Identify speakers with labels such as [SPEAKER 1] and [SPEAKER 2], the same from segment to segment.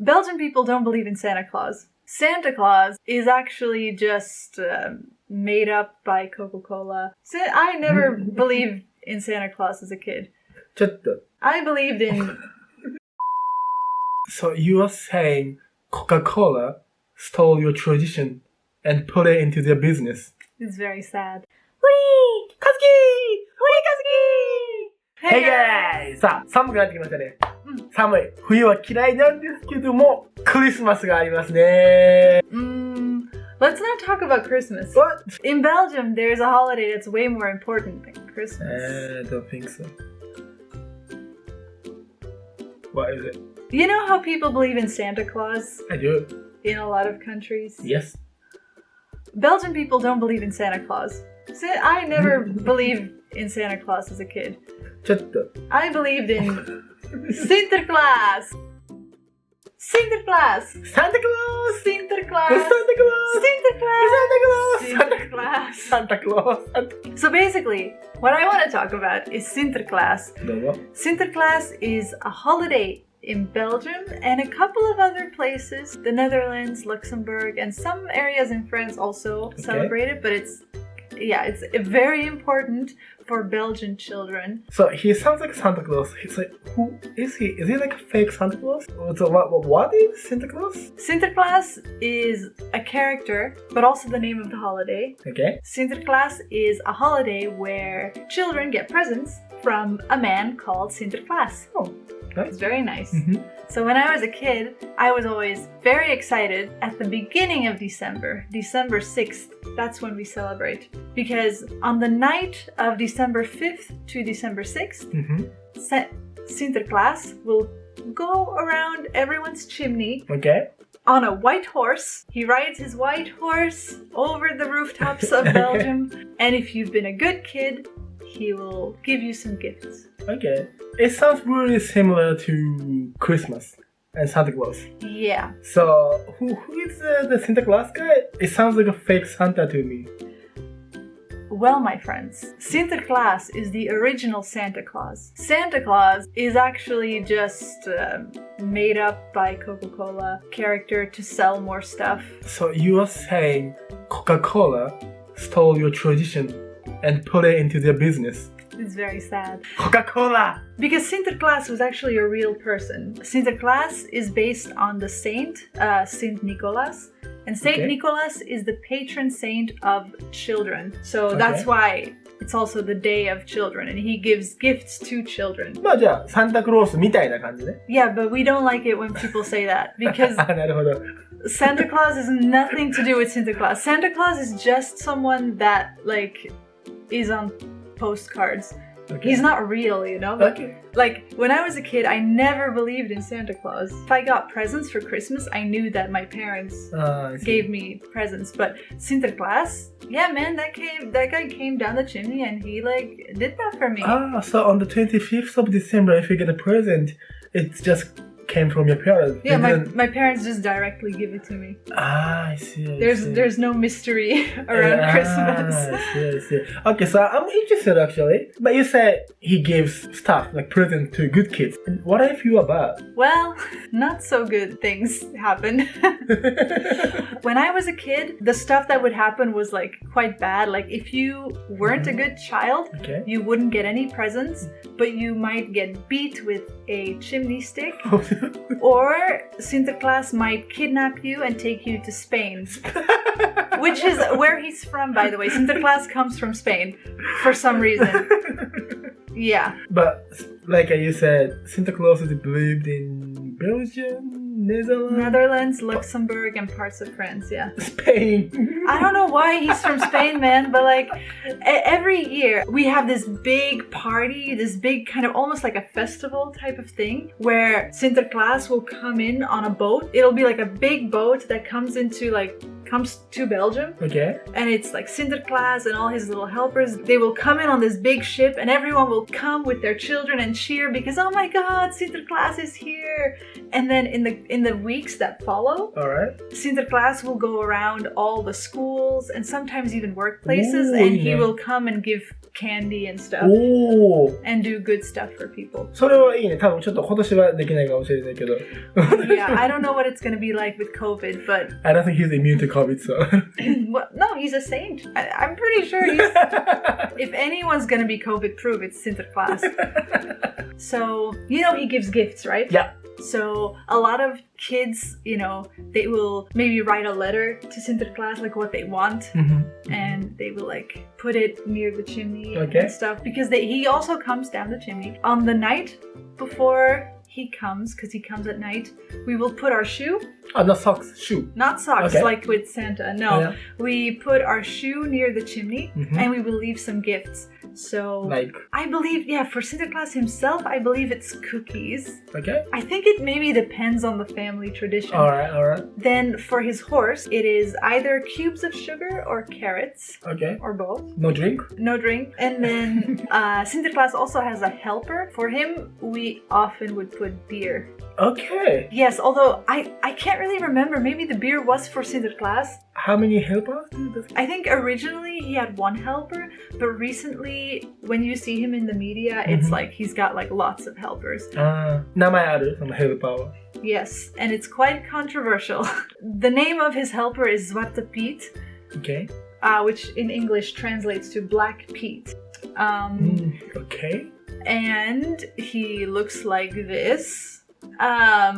[SPEAKER 1] Belgian people don't believe in Santa Claus. Santa Claus is actually just made up by Coca-Cola. I never believed in Santa Claus as a kid.
[SPEAKER 2] ちょっと。
[SPEAKER 1] I believed in...
[SPEAKER 2] So you are saying Coca-Cola stole your tradition and put it into their business.
[SPEAKER 1] It's very sad.
[SPEAKER 2] Hey guys! さあ、寒くなってきましたね。寒い。冬は嫌いなんですけども、クリスマスがありますね。
[SPEAKER 1] Let's not talk about Christmas.
[SPEAKER 2] What?
[SPEAKER 1] In Belgium, there's a holiday that's way more important than Christmas.
[SPEAKER 2] I don't think so. What is it?
[SPEAKER 1] You know how people believe in Santa Claus?
[SPEAKER 2] I do.
[SPEAKER 1] In a lot of countries?
[SPEAKER 2] Yes.
[SPEAKER 1] Belgian people don't believe in Santa Claus. I never believed in Santa Claus as a kid.
[SPEAKER 2] ちょっと。
[SPEAKER 1] I believed in Sinterklaas. Sinterklaas.
[SPEAKER 2] Santa Claus!
[SPEAKER 1] Sinterklaas.
[SPEAKER 2] Santa Claus!
[SPEAKER 1] Sinterklaas.
[SPEAKER 2] Santa Claus!
[SPEAKER 1] So basically, what I want to talk about is Sinterklaas.
[SPEAKER 2] どうぞ。
[SPEAKER 1] Sinterklaas is a holiday in Belgium and a couple of other places, the Netherlands, Luxembourg, and some areas in France also celebrate it, but it's very important for Belgian children.
[SPEAKER 2] So he sounds like Santa Claus. He's like, who is he? Is he like a fake Santa Claus? So what is Santa Claus?
[SPEAKER 1] Sinterklaas is a character, but also the name of the holiday.
[SPEAKER 2] Okay.
[SPEAKER 1] Sinterklaas is a holiday where children get presents from a man called Sinterklaas.
[SPEAKER 2] Oh, nice.
[SPEAKER 1] It's very nice.
[SPEAKER 2] Mm-hmm.
[SPEAKER 1] So when I was a kid, I was always very excited at the beginning of December, December 6th. That's when we celebrate. Because on the night of December 5th to December 6th, Sinterklaas will go around everyone's chimney on a white horse. He rides his white horse over the rooftops of Belgium. And if you've been a good kid, he will give you some gifts.
[SPEAKER 2] Okay. It sounds really similar to Christmas and Santa Claus.
[SPEAKER 1] Yeah.
[SPEAKER 2] So, who is the Santa Claus guy? It sounds like a fake Santa to me.
[SPEAKER 1] Well, my friends, Sinterklaas is the original Santa Claus. Santa Claus is actually just made up by Coca-Cola character to sell more stuff.
[SPEAKER 2] So you are saying Coca-Cola stole your tradition and put it into their business.
[SPEAKER 1] It's very sad.
[SPEAKER 2] Coca-Cola!
[SPEAKER 1] Because Sinterklaas was actually a real person. Sinterklaas is based on the saint, Saint Nicholas. And Saint Nicholas is the patron saint of children. So that's why it's also the day of children. And he gives gifts to children.
[SPEAKER 2] まあじゃあ、サンタクロースみたいな感じね。
[SPEAKER 1] Yeah, but we don't like it when people say that. Because
[SPEAKER 2] なるほど。
[SPEAKER 1] Santa Claus has nothing to do with Sinterklaas. Santa Claus is just someone that, is on postcards. He's not real, you know? Like, when I was a kid, I never believed in Santa Claus. If I got presents for Christmas, I knew that my parents gave me presents. But Sinterklaas, yeah, man, that guy came down the chimney and he, did that for me.
[SPEAKER 2] So on the 25th of December, if you get a present, it just came from your parents.
[SPEAKER 1] Yeah, my parents just directly give it to me.
[SPEAKER 2] I see.
[SPEAKER 1] There's no mystery around Christmas.
[SPEAKER 2] I see. Okay, so I'm interested actually. But you said he gives stuff, like presents to good kids. And what if you are bad?
[SPEAKER 1] Well, not so good things happen. When I was a kid, the stuff that would happen was quite bad. Like if you weren't a good child, you wouldn't get any presents, but you might get beat with a chimney stick. Or Sinterklaas might kidnap you and take you to Spain. Which is where he's from, by the way. Sinterklaas comes from Spain for some reason. Yeah.
[SPEAKER 2] But like you said, Santa Claus is believed in Belgium,
[SPEAKER 1] Netherlands, Luxembourg, and parts of France, yeah.
[SPEAKER 2] Spain.
[SPEAKER 1] I don't know why he's from Spain, man, but every year we have this big party, this big kind of almost like a festival type of thing where Sinterklaas will come in on a boat. It'll be like a big boat that comes to Belgium. And it's like Sinterklaas and all his little helpers. They will come in on this big ship and everyone will come with their children and cheer because, oh my God, Sinterklaas is here. And then in the weeks that follow, Sinterklaas will go around all the schools and sometimes even workplaces, and he will come and give candy and stuff and do good stuff for people.
[SPEAKER 2] それはいいね。多分ちょっと今年はできないかもしれないけど。
[SPEAKER 1] Yeah, I don't know what it's going to be like with COVID, but
[SPEAKER 2] I don't think he's immune to COVID, so.
[SPEAKER 1] Well, no, he's a saint. I'm pretty sure if anyone's going to be COVID-proof, it's Sinterklaas. So, you know, he gives gifts, right?
[SPEAKER 2] Yeah.
[SPEAKER 1] So a lot of kids, you know, they will maybe write a letter to Sinterklaas, like what they want, and they will like put it near the chimney and stuff, because he also comes down the chimney. On the night before he comes, because he comes at night, we will put our shoe.
[SPEAKER 2] Oh, not socks, shoe.
[SPEAKER 1] Not socks, like with Santa. No, we put our shoe near the chimney, and we will leave some gifts. So,
[SPEAKER 2] like,
[SPEAKER 1] I believe, for Sinterklaas himself, I believe it's cookies.
[SPEAKER 2] Okay.
[SPEAKER 1] I think it maybe depends on the family tradition.
[SPEAKER 2] All right.
[SPEAKER 1] Then for his horse, it is either cubes of sugar or carrots.
[SPEAKER 2] Okay.
[SPEAKER 1] Or both.
[SPEAKER 2] No drink?
[SPEAKER 1] No drink. And then Sinterklaas also has a helper. For him, we often would put beer.
[SPEAKER 2] Okay.
[SPEAKER 1] Yes, although I can't really remember. Maybe the beer was for Sinterklaas.
[SPEAKER 2] How many helpers?
[SPEAKER 1] I think originally he had one helper, but recently when you see him in the media, it's like he's got like lots of helpers.
[SPEAKER 2] 名前あるそのヘルパーは。
[SPEAKER 1] Yes, and it's quite controversial. The name of his helper is Zwarte Piet, which in English translates to Black Pete.
[SPEAKER 2] Okay.
[SPEAKER 1] And he looks like this,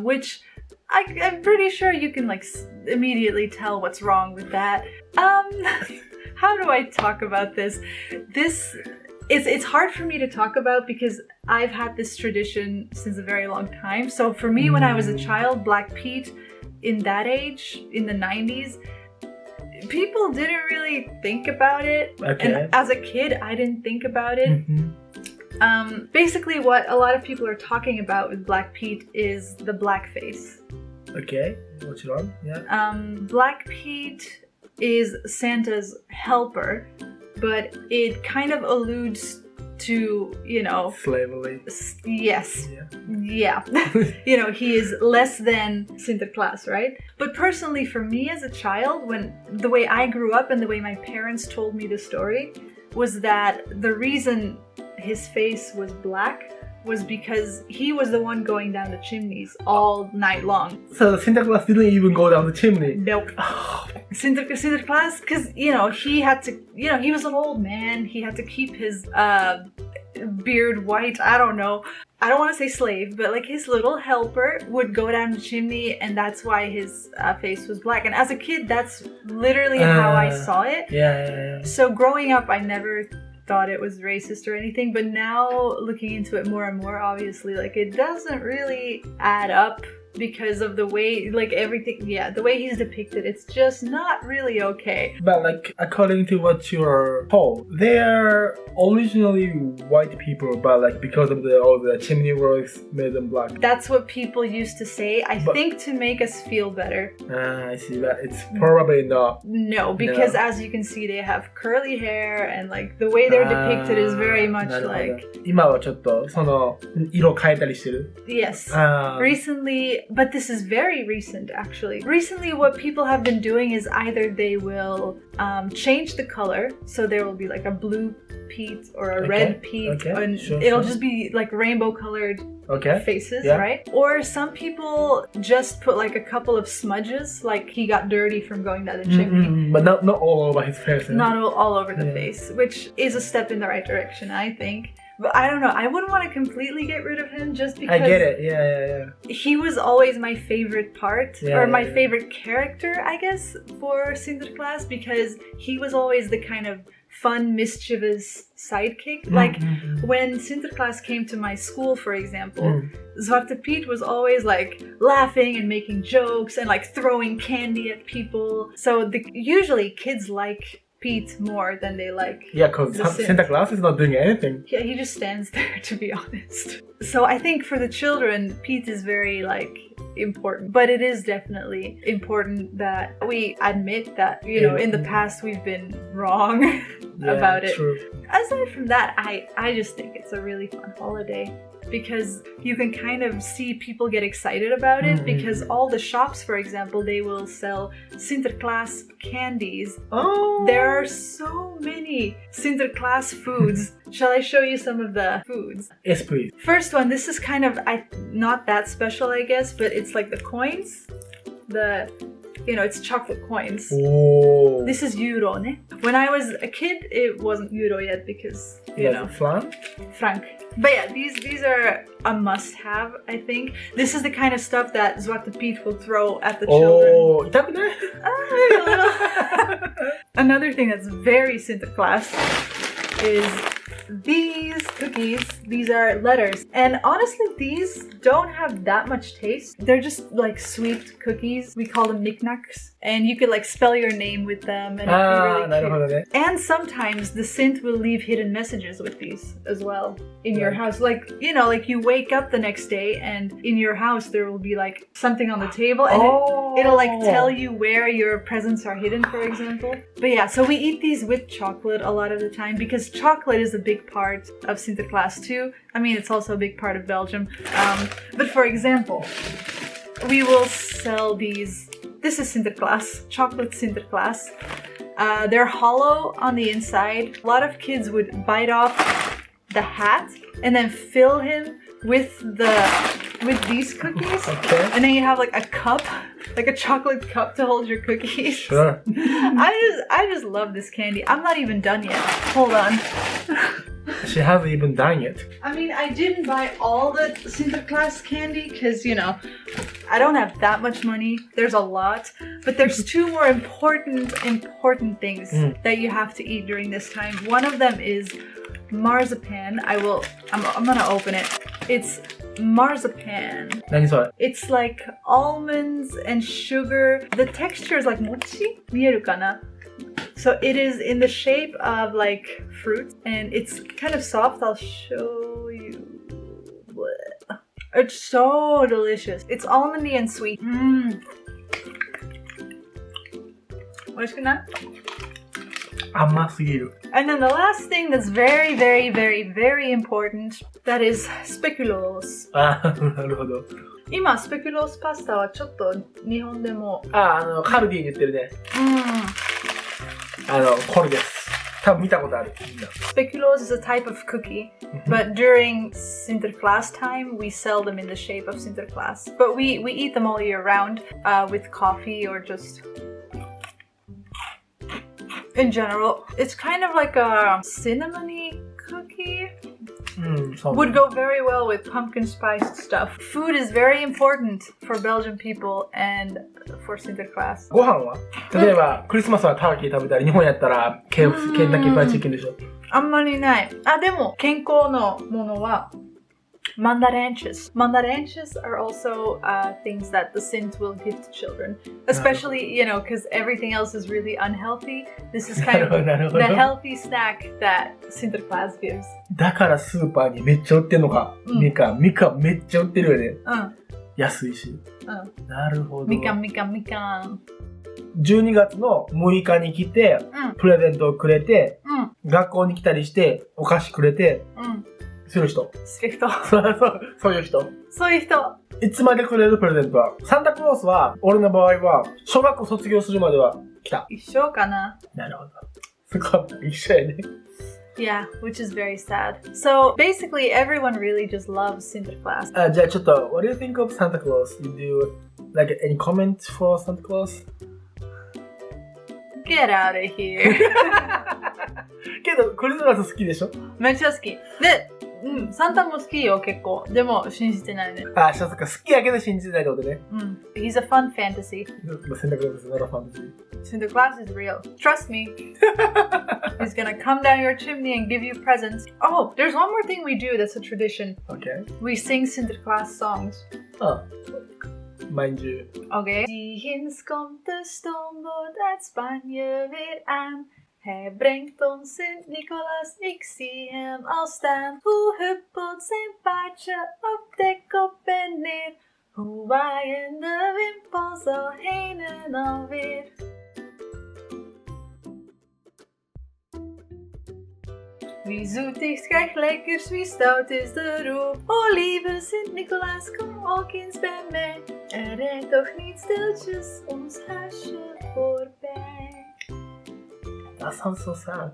[SPEAKER 1] which I'm pretty sure you can like immediately tell what's wrong with that. How do I talk about this? It's hard for me to talk about because I've had this tradition since a very long time. So for me, when I was a child, Black Pete, in that age, in the 90s, people didn't really think about it.
[SPEAKER 2] Okay.
[SPEAKER 1] And as a kid, I didn't think about it. Basically, what a lot of people are talking about with Black Pete is the blackface.
[SPEAKER 2] Okay, what's wrong? Yeah.
[SPEAKER 1] Black Pete is Santa's helper, but it kind of alludes to, you know...
[SPEAKER 2] Slavery.
[SPEAKER 1] Yes. Yeah. You know, he is less than Sinterklaas, right? But personally, for me as a child, when the way I grew up and the way my parents told me the story was that the reason his face was black was because he was the one going down the chimneys all night long.
[SPEAKER 2] So Sinterklaas didn't even go down the chimney?
[SPEAKER 1] Nope. Sinterklaas, because, you know, he had to, you know, he was an old man. He had to keep his beard white. I don't know. I don't want to say slave, but like his little helper would go down the chimney, and that's why his face was black. And as a kid, that's literally how I saw it.
[SPEAKER 2] Yeah.
[SPEAKER 1] So growing up, I never thought it was racist or anything, but now looking into it more and more, obviously, like it doesn't really add up because of the way, like everything, the way he's depicted, it's just not really okay.
[SPEAKER 2] But like, according to what you're told, they're originally white people, but like because of all the chimney works made them black.
[SPEAKER 1] That's what people used to say, I think to make us feel better.
[SPEAKER 2] I see that. It's probably not.
[SPEAKER 1] No, because as you can see, they have curly hair, and like the way they're depicted is very much like...
[SPEAKER 2] 今はちょっとその色変えたりしてる?
[SPEAKER 1] Yes. Recently, but this is very recent actually. Recently what people have been doing is either they will change the color, so there will be like a blue Pete or a red Pete, and it'll just be like rainbow colored faces, right? Or some people just put like a couple of smudges, like he got dirty from going down the chimney.
[SPEAKER 2] But not all over his face.
[SPEAKER 1] Not all over the face, which is a step in the right direction, I think. But I don't know, I wouldn't want to completely get rid of him just because...
[SPEAKER 2] I get it, yeah.
[SPEAKER 1] He was always my favorite part, or my favorite character, I guess, for Sinterklaas, because he was always the kind of fun, mischievous sidekick. Like, when Sinterklaas came to my school, for example, Zwarte Piet was always like laughing and making jokes and like throwing candy at people. So usually kids like Pete more than they like... Yeah,
[SPEAKER 2] because Sinterklaas is not doing anything.
[SPEAKER 1] Yeah, he just stands there, to be honest. So I think for the children, Pete is very like important. But it is definitely important that we admit that, you know, in the past we've been wrong about it.
[SPEAKER 2] True.
[SPEAKER 1] Aside from that, I just think it's a really fun holiday. because you can kind of see people get excited about it because all the shops, for example, they will sell Sinterklaas candies.
[SPEAKER 2] Oh.
[SPEAKER 1] There are so many Sinterklaas foods. Shall I show you some of the foods?
[SPEAKER 2] Yes, please.
[SPEAKER 1] First one, this is kind of not that special, I guess, but it's like the coins. It's chocolate coins.
[SPEAKER 2] Oh.
[SPEAKER 1] This is euro, ne? When I was a kid, it wasn't euro yet because, franc. But yeah, these are a must-have, I think. This is the kind of stuff that Zwarte Piet will throw at the children.
[SPEAKER 2] Oh, 痛くない?
[SPEAKER 1] Another thing that's very Sinterklaas is these cookies. These are letters. And honestly, these don't have that much taste. They're just like sweet cookies. We call them knickknacks. And you could like spell your name with them. And it'd be really cute. And sometimes the Sint will leave hidden messages with these as well in your house. Like, like you wake up the next day and in your house there will be like something on the table and it'll like tell you where your presents are hidden, for example. But yeah, so we eat these with chocolate a lot of the time because chocolate is a big part of Sinterklaas too. I mean, it's also a big part of Belgium. But for example, we will sell these. This is Sinterklaas, chocolate Sinterklaas. They're hollow on the inside. A lot of kids would bite off the hat and then fill him with these cookies.
[SPEAKER 2] Okay.
[SPEAKER 1] And then you have like a cup, like a chocolate cup to hold your cookies.
[SPEAKER 2] Sure.
[SPEAKER 1] I just love this candy. I'm not even done yet. Hold on.
[SPEAKER 2] She hasn't even done yet.
[SPEAKER 1] I mean, I didn't buy all the Sinterklaas candy because, I don't have that much money. There's a lot. But there's two more important things that you have to eat during this time. One of them is Marzipan. I'm gonna open it. It's Marzipan.
[SPEAKER 2] 何それ?
[SPEAKER 1] It's like almonds and sugar. The texture is like mochi. 見えるかな? So it is in the shape of like fruit and it's kind of soft. I'll show you. It's so delicious. It's almondy and sweet. What's gonna?
[SPEAKER 2] 甘すぎる.
[SPEAKER 1] And then the last thing that's very, very, very, very important, that is speculoos.
[SPEAKER 2] あ、なるほど.
[SPEAKER 1] 今、スペキュロースパスタはちょっと日本でも。
[SPEAKER 2] カルディに言ってるね。これです。多分見たことある。
[SPEAKER 1] Speculoos is a type of cookie, but during Sinterklaas time, we sell them in the shape of Sinterklaas. But we eat them all year round with coffee or just in general. It's kind of like a cinnamony cookie. Would go very well with pumpkin spiced stuff. Food is very important for Belgian people and for Sinterklaas.
[SPEAKER 2] ご飯は例えば、クリスマスはターキー食べたり、日本やったらケンタッキーフライチキンでしょ。
[SPEAKER 1] あんまりない。でも健康のものはmandaranches. Mandaranches are also things that the Sint will give to children. Especially, because everything else is really unhealthy. This is kind of the healthy snack that Sinterklaas gives.
[SPEAKER 2] だからスーパーにめっちゃ売ってんのか。みかんめっちゃ売ってるよね。安いし。なるほど。みかん。12月の6日に来て、プレゼントをくれて、学校に来たりして、お菓子くれて、そういう人。そういう人。いつまでくれるプレゼントは。サンタクロースは、俺の場合は、小学校卒業するまでは来た。
[SPEAKER 1] 一緒かな。
[SPEAKER 2] なるほど。そこは一緒やね。
[SPEAKER 1] Yeah, which is very sad. So basically, everyone really just loves Sinterklaas.
[SPEAKER 2] じゃあちょっと、what do you think of Santa Claus? You do like any comments for Santa Claus?
[SPEAKER 1] Get out of here.
[SPEAKER 2] けど、クリスマス好きでしょ？
[SPEAKER 1] めっちゃ好き。で、サンタも好きよ、結構。でも、信じてないね。
[SPEAKER 2] そっか、好きやけど信じてないってことね。
[SPEAKER 1] He's a fun fantasy.
[SPEAKER 2] Santa Claus is not a fantasy.
[SPEAKER 1] Sinterklaas is real. Trust me. He's gonna come down your chimney and give you presents. Oh, there's one more thing we do that's a tradition.
[SPEAKER 2] Okay.
[SPEAKER 1] We sing Sinterklaas songs.
[SPEAKER 2] Mind you.
[SPEAKER 1] Okay. Ziens komt de stoomboot uit Spanje weer aan. Hij brengt ons Sint-Nicolaas, ik zie hem al staan. Hoe huppelt zijn paardje op de kop en neer. Hoe waaien de wimpels al heen en alweer. Wie zoet is krijg lekkers, wie stout is de roep. O lieve Sint-Nicolaas, kom ook eens bij mij. Er rijdt toch niet stiltjes ons huisje voorbij.
[SPEAKER 2] That sounds so sad.